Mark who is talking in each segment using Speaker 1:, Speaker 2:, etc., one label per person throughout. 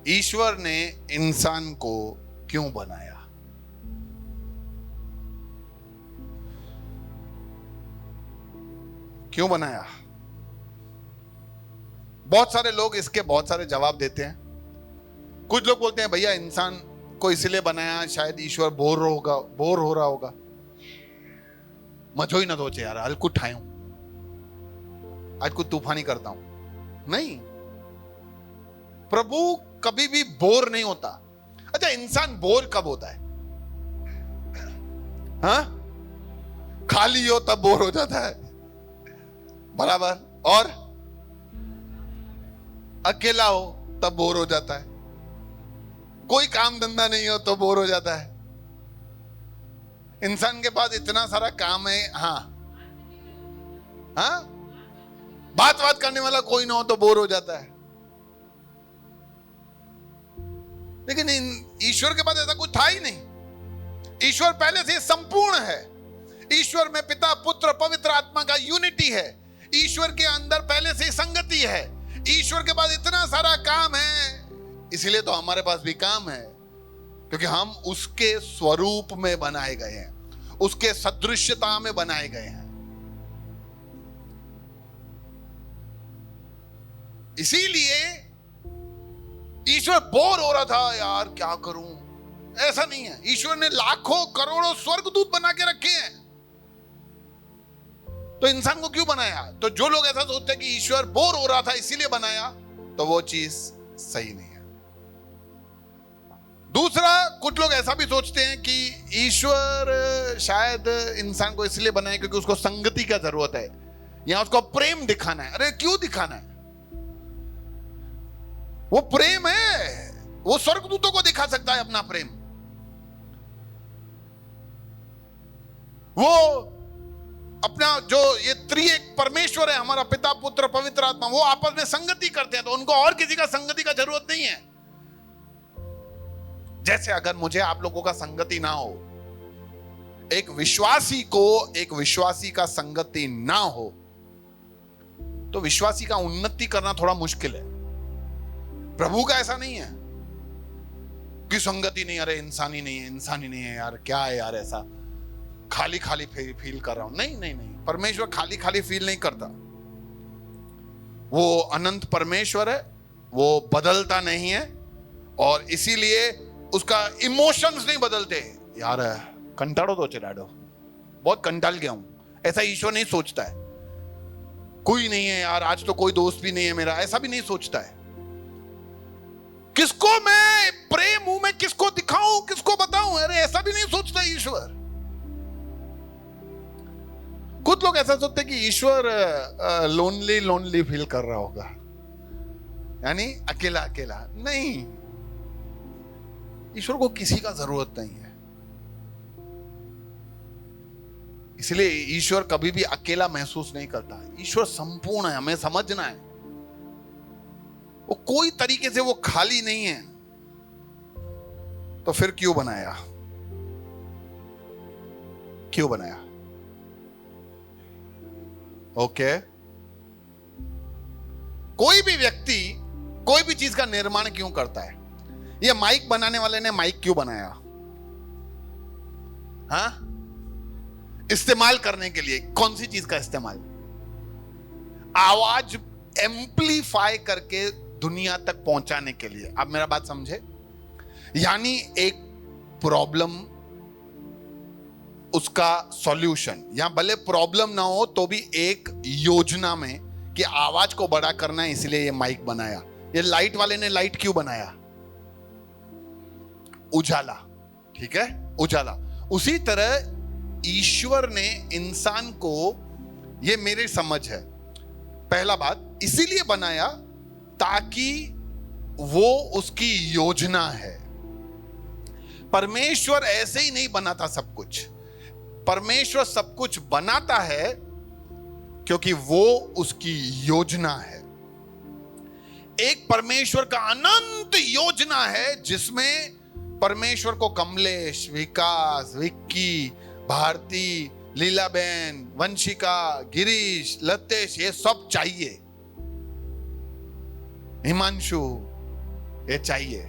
Speaker 1: ईश्वर ने इंसान को क्यों बनाया? क्यों बनाया? बहुत सारे लोग इसके बहुत सारे जवाब देते हैं। कुछ लोग बोलते हैं भैया इंसान को इसलिए बनाया शायद ईश्वर बोर हो रहा होगा, मजो ही ना सोचे यार, आज कुछ ठाऊं, आज कुछ तूफानी करता हूं। नहीं, प्रभु कभी भी बोर नहीं होता। अच्छा, इंसान बोर कब होता है? हाँ, खाली हो तब बोर हो जाता है, बराबर, और अकेला हो तब बोर हो जाता है, कोई काम धंधा नहीं हो तो बोर हो जाता है। इंसान के पास इतना सारा काम है, हाँ हाँ, बात करने वाला कोई ना हो तो बोर हो जाता है। लेकिन ईश्वर के पास ऐसा कुछ था ही नहीं। ईश्वर पहले से संपूर्ण है। ईश्वर में पिता, पुत्र, पवित्र आत्मा का यूनिटी है। ईश्वर के अंदर पहले से संगति है। ईश्वर के पास इतना सारा काम है, इसलिए तो हमारे पास भी काम है, क्योंकि हम उसके स्वरूप में बनाए गए हैं, उसके सदृश्यता में बनाए गए हैं। इसीलिए ईश्वर बोर हो रहा था, यार क्या करूं, ऐसा नहीं है। ईश्वर ने लाखों करोड़ों स्वर्गदूत बना के रखे हैं, तो इंसान को क्यों बनाया? तो जो लोग ऐसा सोचते हैं कि ईश्वर बोर हो रहा था इसीलिए बनाया, तो वो चीज सही नहीं है। दूसरा, कुछ लोग ऐसा भी सोचते हैं कि ईश्वर शायद इंसान को इसलिए बनाया क्योंकि उसको संगति का जरूरत है, या उसको प्रेम दिखाना है। अरे क्यों दिखाना है? वो प्रेम है, वो स्वर्गदूतों को दिखा सकता है अपना प्रेम। वो अपना जो ये त्रिएक परमेश्वर है, हमारा पिता, पुत्र, पवित्र आत्मा, वो आपस में संगति करते हैं, तो उनको और किसी का संगति का जरूरत नहीं है। जैसे अगर मुझे आप लोगों का संगति ना हो, एक विश्वासी को एक विश्वासी का संगति ना हो, तो विश्वासी का उन्नति करना थोड़ा मुश्किल है। प्रभु का ऐसा नहीं है कि संगति नहीं, अरे इंसान ही नहीं है यार, क्या है यार, ऐसा खाली खाली फील कर रहा हूं। नहीं नहीं नहीं, परमेश्वर खाली खाली फील नहीं करता। वो अनंत परमेश्वर है, वो बदलता नहीं है, और इसीलिए उसका इमोशंस नहीं बदलते। यार कंटाड़ो तो चिराडो, बहुत कंटाल गया हूं, ऐसा ईश्वर नहीं सोचता है। कोई नहीं है यार, आज तो कोई दोस्त भी नहीं है मेरा, ऐसा भी नहीं सोचता है। किसको मैं प्रेम हूं, मैं किसको दिखाऊं, किसको बताऊं, अरे ऐसा भी नहीं सोचता ईश्वर। कुछ लोग ऐसा सोचते हैं कि ईश्वर लोनली फील कर रहा होगा, यानी अकेला अकेला। नहीं, ईश्वर को किसी का जरूरत नहीं है। इसलिए ईश्वर कभी भी अकेला महसूस नहीं करता। ईश्वर संपूर्ण है, हमें समझना है। वो कोई तरीके से वो खाली नहीं है, तो फिर क्यों बनाया? क्यों बनाया? ओके, कोई भी व्यक्ति कोई भी चीज का निर्माण क्यों करता है? ये माइक बनाने वाले ने माइक क्यों बनाया? हाँ, इस्तेमाल करने के लिए। कौन सी चीज का इस्तेमाल? आवाज एम्प्लीफाई करके दुनिया तक पहुंचाने के लिए। आप मेरा बात समझे? यानी एक प्रॉब्लम, उसका सॉल्यूशन, या भले प्रॉब्लम ना हो तो भी एक योजना में कि आवाज को बड़ा करना है, इसलिए ये माइक बनाया। ये लाइट वाले ने लाइट क्यों बनाया? उजाला, ठीक है, उजाला। उसी तरह ईश्वर ने इंसान को, ये मेरी समझ है, पहला बात इसीलिए बनाया ताकि वो उसकी योजना है। परमेश्वर ऐसे ही नहीं बनाता सब कुछ। परमेश्वर सब कुछ बनाता है क्योंकि वो उसकी योजना है। एक परमेश्वर का अनंत योजना है जिसमें परमेश्वर को कमलेश, विकास, विक्की, भारती, लीलाबेन, वंशिका, गिरीश, लतेश, ये सब चाहिए, हिमांशु, ये चाहिए।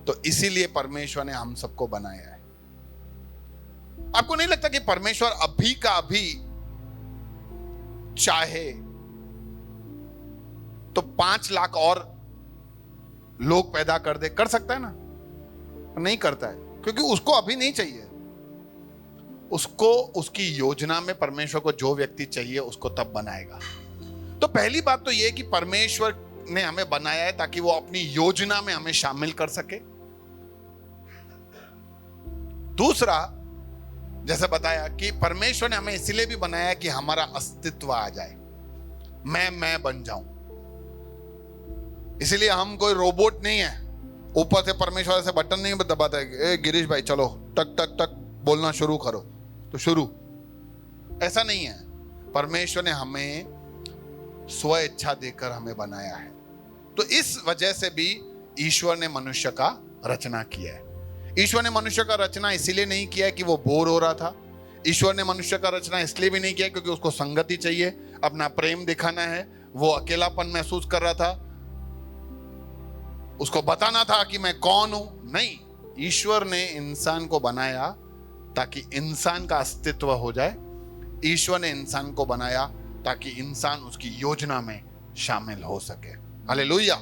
Speaker 1: तो इसीलिए परमेश्वर ने हम सबको बनाया है। आपको नहीं लगता कि परमेश्वर अभी का अभी चाहे तो 5 लाख और लोग पैदा कर दे? कर सकता है ना? नहीं करता है, क्योंकि उसको अभी नहीं चाहिए। उसको उसकी योजना में परमेश्वर को जो व्यक्ति चाहिए उसको तब बनाएगा। तो पहली बात तो यह कि परमेश्वर ने हमें बनाया है ताकि वो अपनी योजना में हमें शामिल कर सके। दूसरा, जैसे बताया कि परमेश्वर ने हमें इसलिए भी बनाया कि हमारा अस्तित्व आ जाए, मैं बन जाऊं। इसलिए हम कोई रोबोट नहीं है, ऊपर से परमेश्वर से बटन नहीं दबाता है, ए गिरीश भाई चलो टक टक टक बोलना शुरू करो तो शुरू। ऐसा नहीं है। परमेश्वर ने हमें स्व इच्छा देकर हमें बनाया है। तो इस वजह से भी ईश्वर ने मनुष्य का रचना किया है। ईश्वर ने मनुष्य का रचना इसलिए नहीं किया कि वो बोर हो रहा था। ईश्वर ने मनुष्य का रचना इसलिए भी नहीं किया क्योंकि उसको संगति चाहिए, अपना प्रेम दिखाना है, वो अकेलापन महसूस कर रहा था, उसको बताना था कि मैं कौन हूं। नहीं, ईश्वर ने इंसान को बनाया ताकि इंसान का अस्तित्व हो जाए। ईश्वर ने इंसान को बनाया ताकि इंसान उसकी योजना में शामिल हो सके। हालेलुया।